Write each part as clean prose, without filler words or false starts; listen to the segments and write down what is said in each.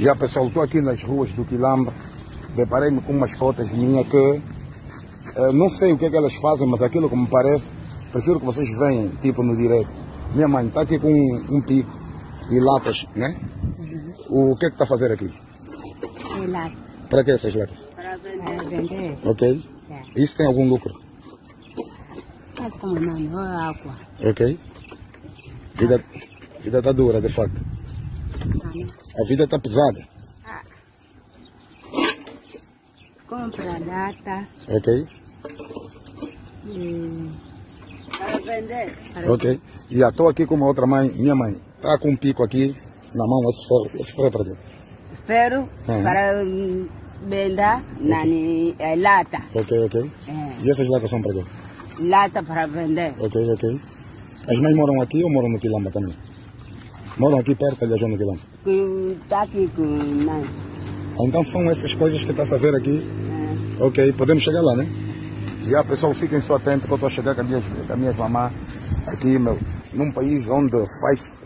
Já pessoal, estou aqui nas ruas do Quilamba, deparei-me com umas cotas minhas que não sei o que é que elas fazem, mas aquilo que me parece, prefiro que vocês venham, tipo no direto. Minha mãe está aqui com um pico e latas, né? O que é que está a fazer aqui? É lata. Para que essas latas? Para vender. Ok. É. Isso tem algum lucro? Mas como não, água. Ok. Vida está dura, de facto. A vida está pesada. Compra lata. Ok. Para vender. Ok. E já estou aqui com uma outra mãe, minha mãe. Está com um pico aqui na mão, esse ferro é para quê? Ferro para vender na lata. Ok. E essas latas são para quê? Lata para vender. Ok. As mães moram aqui ou moram no Quilamba também? Moram aqui perto, aliás, no Quilamba. Que está aqui com mãe. Então são essas coisas que está a ver aqui. Ok, podemos chegar lá, né? Já, pessoal, fiquem só atentos que eu estou a chegar com a minha mamã aqui, num país onde faz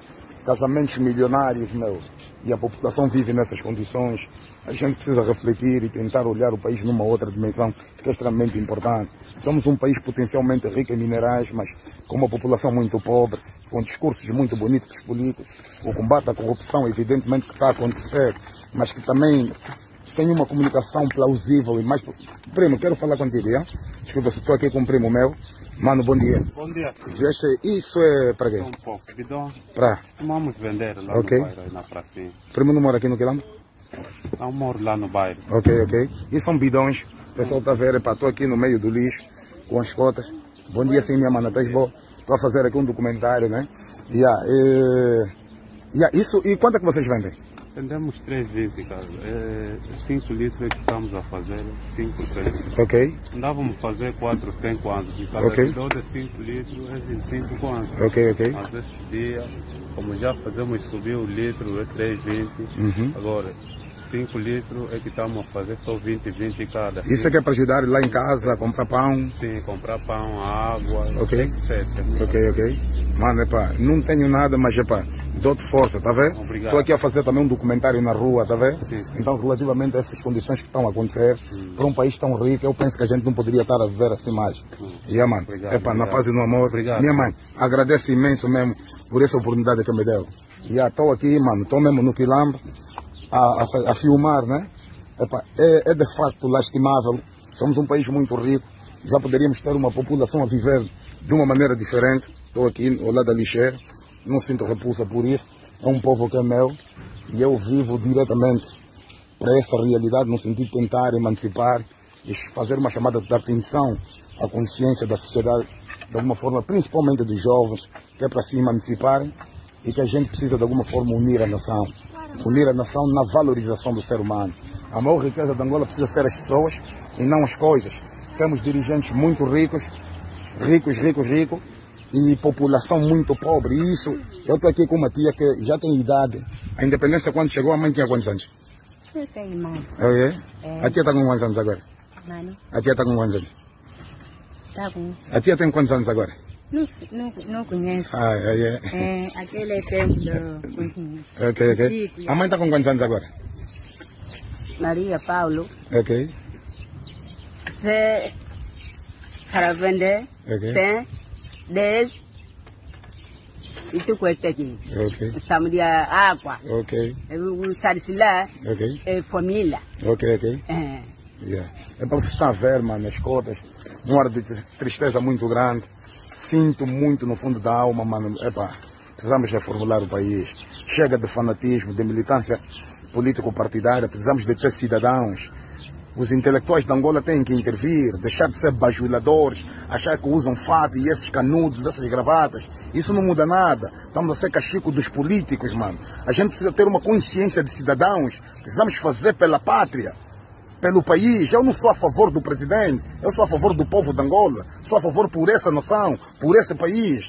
casamentos milionários, e a população vive nessas condições. A gente precisa refletir e tentar olhar o país numa outra dimensão, que é extremamente importante. Somos um país potencialmente rico em minerais, mas com uma população muito pobre, com discursos muito bonitos dos políticos. O combate à corrupção, evidentemente, que está a acontecer, mas que também sem uma comunicação plausível e mais... Primo, quero falar contigo, já? Desculpa, estou aqui com um primo meu. Mano, bom dia. Bom dia. Isso é para quê? Um pouco. Bidão. Para? Vamos vender lá no bairro, aí na pracinha. Primo não mora aqui no Quilamba? Eu moro lá no bairro. Ok. E são bidões. O pessoal está a ver, estou aqui no meio do lixo, com as cotas. Bom dia, sim, minha mana, estás boa? Estou a fazer aqui um documentário, né? Isso, e quanto é que vocês vendem? Vendemos 3,20, cara. 5 litros é que estamos a fazer, 5, 6. Ok. Andávamos a fazer 4, 5 anos. E cada bidão de 5 litros é 25 kwanza. Ok. Mas esse dia, como já fazemos subir o litro, é 3,20. Agora, 5 litros é que estamos a fazer só 20 cada. Isso é que é para ajudar lá em casa a comprar pão? Sim, comprar pão, água, Ok. etc. Ok. Mano, não tenho nada, mas dou-te força, tá vendo? Obrigado. Estou aqui a fazer também um documentário na rua, tá vendo? Sim. Então, relativamente a essas condições que estão a acontecer, para um país tão rico, eu penso que a gente não poderia estar a viver assim mais. Mano, Obrigado. na paz e no amor. Obrigado. Minha mãe, agradeço imenso mesmo por essa oportunidade que me deu. Estou aqui, mano, estou mesmo no Quilamba a filmar, né? É de facto lastimável. Somos um país muito rico, já poderíamos ter uma população a viver de uma maneira diferente. Estou aqui ao lado da lixeira, não sinto repulsa por isso. É um povo que é meu e eu vivo diretamente para essa realidade no sentido de tentar emancipar e fazer uma chamada de atenção à consciência da sociedade, de alguma forma, principalmente dos jovens, que é para se emanciparem e que a gente precisa de alguma forma unir a nação. Unir a nação na valorização do ser humano. A maior riqueza de Angola precisa ser as pessoas e não as coisas. Temos dirigentes muito ricos, e população muito pobre. E isso, eu estou aqui com uma tia que já tem idade. A independência, quando chegou, a mãe tinha quantos anos? Não sei, mãe. A tia está com quantos anos agora? Mano, A tia está com quantos anos? tá bom. A tia tem quantos anos agora? Não conheço. Aquele tempo do... Ok. A mãe está com quantos anos agora? Maria Paulo. Ok. Para vender, 100, 10, e tu cuesta aqui. Ok. Estamos de água. Ok. O Saricilá é família. Ok. É para você estar a ver, mano, as cotas, um ar de tristeza muito grande. Sinto muito no fundo da alma, mano. Precisamos reformular o país. Chega de fanatismo, de militância político-partidária. Precisamos de ter cidadãos. Os intelectuais de Angola têm que intervir, deixar de ser bajuladores, achar que usam fato e esses canudos, essas gravatas. Isso não muda nada. Estamos a ser cachico dos políticos, mano. A gente precisa ter uma consciência de cidadãos. Precisamos fazer pela pátria, pelo país. Eu não sou a favor do presidente, eu sou a favor do povo de Angola. Sou a favor por essa nação, por esse país.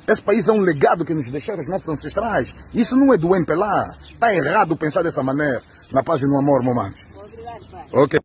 Esse país é um legado que nos deixaram os nossos ancestrais. Isso não é do MPLA. Está errado pensar dessa maneira. Na paz e no amor, mamãe. Obrigado, pai. Ok.